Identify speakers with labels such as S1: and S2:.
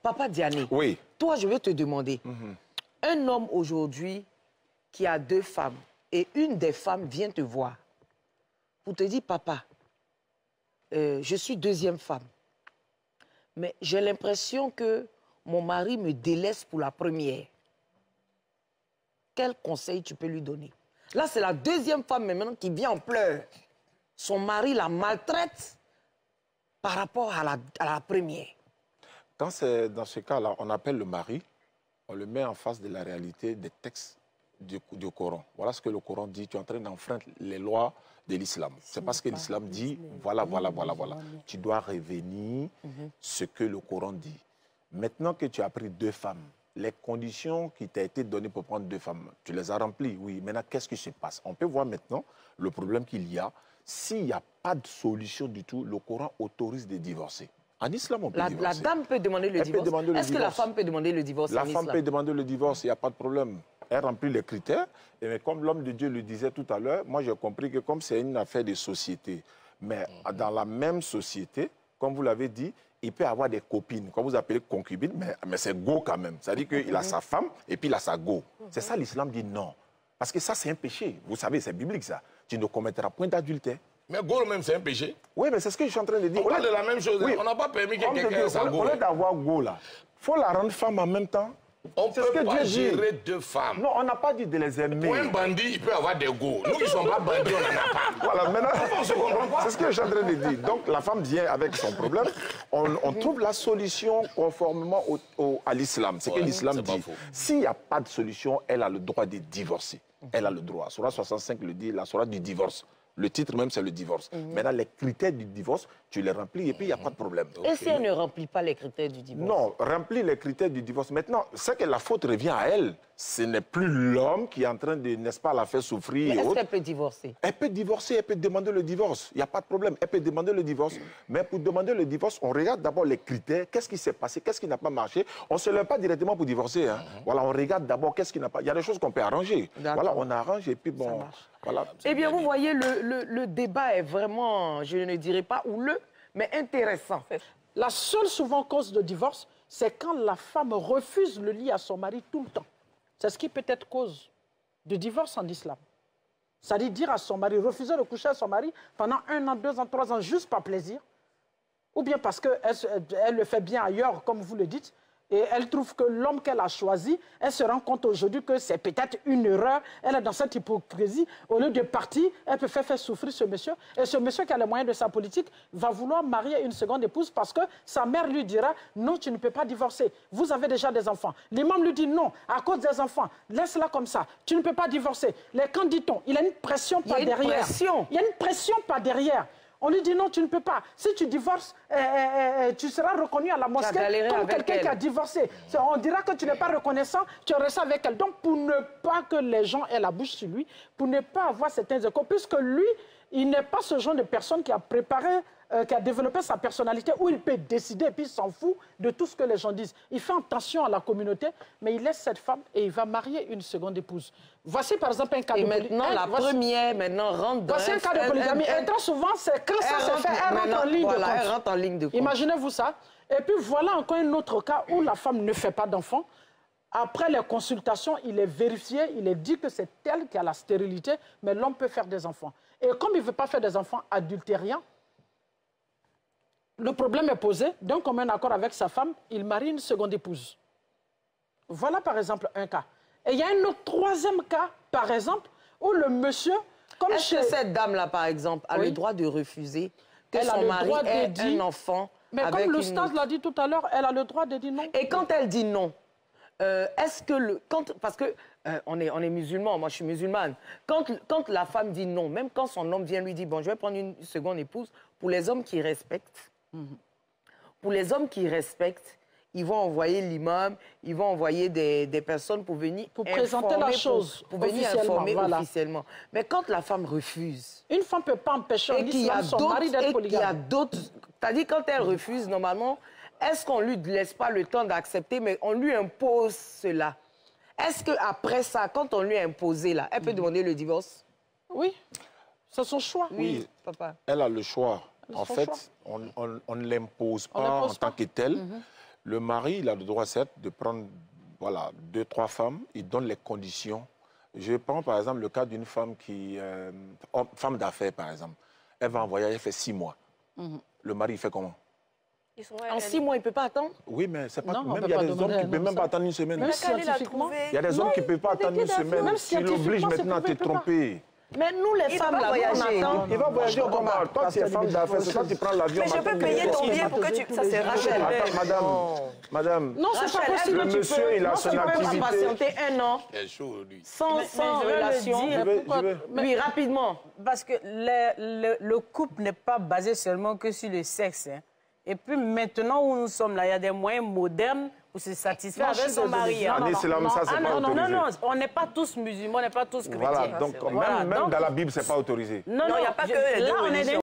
S1: Papa Diané,
S2: oui.
S1: Toi, je vais te demander, un homme aujourd'hui qui a 2 femmes et une des femmes vient te voir pour te dire, papa, je suis 2e femme, mais j'ai l'impression que mon mari me délaisse pour la première. Quel conseil tu peux lui donner? Là, c'est la 2e femme maintenant qui vient en pleurs. Son mari la maltraite par rapport à la première.
S2: Quand c'est dans ce cas-là, on appelle le mari, on le met en face de la réalité des textes du Coran. Voilà ce que le Coran dit. Tu es en train d'enfreindre les lois de l'islam. C'est parce que l'islam dit, voilà. Tu dois revenir ce que le Coran dit. Maintenant que tu as pris 2 femmes, les conditions qui t'ont été données pour prendre 2 femmes, tu les as remplies, oui. Maintenant, qu'est-ce qui se passe? On peut voir maintenant le problème qu'il y a. S'il n'y a pas de solution du tout, le Coran autorise de divorcer. En islam, on peut divorcer. La
S1: dame peut demander le divorce. Est-ce que la femme peut demander le divorce en islam?
S2: La femme peut demander le divorce, il n'y a pas de problème. Elle remplit les critères. Mais comme l'homme de Dieu le disait tout à l'heure, moi j'ai compris que comme c'est une affaire de société, mais dans la même société, comme vous l'avez dit, il peut avoir des copines, comme vous appelez concubines, mais c'est go quand même. C'est-à-dire qu'il a sa femme et puis il a sa go. C'est ça l'islam dit non. Parce que ça c'est un péché. Vous savez, c'est biblique ça. Tu ne commettras point d'adultère.
S3: Mais go même, c'est un péché.
S2: Oui, mais c'est ce que je suis en train de dire.
S3: On parle de la même chose. Oui. On n'a pas permis que quelqu'un ait sa go.
S2: Au lieu d'avoir go là, il faut la rendre femme en même temps.
S3: On ne peut pas gérer 2 femmes.
S2: Non, on n'a pas dit de les aimer.
S3: Pour un bandit, il peut avoir des go. Nous qui ne sommes pas bandits, on n'en a pas.
S2: Voilà, maintenant, c'est ce que je suis en train de dire. Donc la femme vient avec son problème. On trouve la solution conformément à l'islam. C'est que l'islam dit. S'il n'y a pas de solution, elle a le droit de divorcer. Elle a le droit. Surah 65 le dit, la Surah du divorce. Le titre même, c'est le divorce. Maintenant, les critères du divorce, tu les remplis et puis il n'y a pas de problème.
S1: Et si elle ne remplit pas les critères du divorce?
S2: Non, remplir les critères du divorce. Maintenant, c'est que la faute revient à elle. Ce n'est plus l'homme qui est en train de, n'est-ce pas, la faire souffrir.
S1: Mais est-ce qu'elle peut divorcer?
S2: Elle peut divorcer, elle peut demander le divorce. Il n'y a pas de problème. Elle peut demander le divorce. Mais pour demander le divorce, on regarde d'abord les critères. Qu'est-ce qui s'est passé? Qu'est-ce qui n'a pas marché? On ne se lève pas directement pour divorcer. Hein. Voilà, on regarde d'abord qu'est-ce qui n'a pas... Il y a des choses qu'on peut arranger. Voilà, on arrange et puis bon... Voilà.
S1: Eh bien, vous voyez, le débat est vraiment, je ne dirais pas houleux, mais intéressant.
S4: La seule souvent cause de divorce, c'est quand la femme refuse le lit à son mari tout le temps. C'est ce qui peut être cause de divorce en islam. C'est-à-dire dire à son mari, refuser de coucher à son mari pendant 1 an, 2 ans, 3 ans, juste par plaisir. Ou bien parce qu'elle le fait bien ailleurs, comme vous le dites, et elle trouve que l'homme qu'elle a choisi, elle se rend compte aujourd'hui que c'est peut-être une erreur. Elle est dans cette hypocrisie. Au lieu de partir, elle peut faire souffrir ce monsieur. Et ce monsieur qui a les moyens de sa politique va vouloir marier une seconde épouse parce que sa mère lui dira « Non, tu ne peux pas divorcer. Vous avez déjà des enfants. » L'imam lui dit « Non, à cause des enfants, laisse-la comme ça. Tu ne peux pas divorcer. » Les quand dit-on? Il a une pression par derrière. Il y a une pression par derrière. On lui dit non, tu ne peux pas. Si tu divorces, tu seras reconnu à la mosquée comme quelqu'un qui a divorcé. On dira que tu n'es pas reconnaissant, tu restes avec elle. Donc, pour ne pas que les gens aient la bouche sur lui, pour ne pas avoir certains échos, puisque lui, il n'est pas ce genre de personne qui a préparé, qui a développé sa personnalité, où il peut décider et puis il s'en fout de tout ce que les gens disent. Il fait attention à la communauté, mais il laisse cette femme et il va marier une seconde épouse. Voici par exemple un cas de polygamie.
S1: Et maintenant, la première rentre dans
S4: voici un cas de polygamie. Et très souvent, c'est quand ça se fait, elle rentre en ligne de compte.
S1: Elle rentre en ligne de compte.
S4: Imaginez-vous ça. Et puis voilà encore un autre cas où la femme ne fait pas d'enfant. Après les consultations, il est vérifié, il est dit que c'est elle qui a la stérilité, mais l'homme peut faire des enfants. Et comme il ne veut pas faire des enfants adultériens, le problème est posé. D'un commun accord avec sa femme, il marie une seconde épouse. Voilà par exemple un cas. Et il y a un autre 3e cas, par exemple, où le monsieur...
S1: Est-ce que cette dame-là, par exemple, a le droit de refuser que son mari ait un enfant?
S4: Mais comme le stade l'a dit tout à l'heure, elle a le droit de dire non.
S1: Et quand elle dit non, est-ce que parce que on est musulmans, moi je suis musulmane. Quand la femme dit non, même quand son homme vient lui dire bon, je vais prendre une seconde épouse, pour les hommes qui respectent, ils vont envoyer l'imam, ils vont envoyer des personnes pour venir
S4: présenter la chose,
S1: pour venir informer officiellement. Mais quand la femme refuse,
S4: une femme ne peut pas empêcher son mari d'être polygame.
S1: Il y a d'autres, c'est-à-dire quand elle refuse normalement. Est-ce qu'on ne lui laisse pas le temps d'accepter, mais on lui impose cela? Est-ce qu'après ça, quand on lui a imposé, là, elle peut demander le divorce?
S4: Oui, c'est son choix.
S2: Oui, papa. Elle a le choix. En fait, on ne l'impose pas en tant que tel, Le mari, il a le droit, certes, de prendre 2, 3 femmes. Il donne les conditions. Je prends, par exemple, le cas d'une femme femme d'affaires, par exemple. Elle va en voyage, elle fait 6 mois. Le mari, il fait comment?
S1: En 6 mois, il ne peut pas attendre?
S2: Oui, mais c'est pas...
S4: Non,
S2: Même il y a des hommes qui ne peuvent même pas attendre une semaine.
S4: Même scientifiquement.
S2: Il y a des hommes qui ne peuvent pas attendre une semaine. Tu l'obliges maintenant à te tromper.
S1: Mais nous, les femmes, là, on attend.
S2: Il va voyager au combat. Toi, tu es femme d'affaires. C'est quand tu prends l'avion.
S5: Mais je peux payer ton billet pour que tu... Ça, c'est Rachel.
S2: Attends, madame.
S4: Non, c'est pas possible.
S2: Le monsieur, il a son activité.
S1: Tu peux patienter 1 an
S3: C'est chaud, lui.
S1: sans relation. Oui, rapidement.
S6: Parce que le couple n'est pas basé seulement que sur le sexe. Hein. Et puis maintenant où nous sommes là, il y a des moyens modernes pour se satisfaire avec son mari. Non, on n'est pas tous musulmans, on n'est pas tous chrétiens.
S2: Voilà, donc même dans la Bible, ce n'est pas autorisé.
S6: Non, il n'y a pas que les deux religions.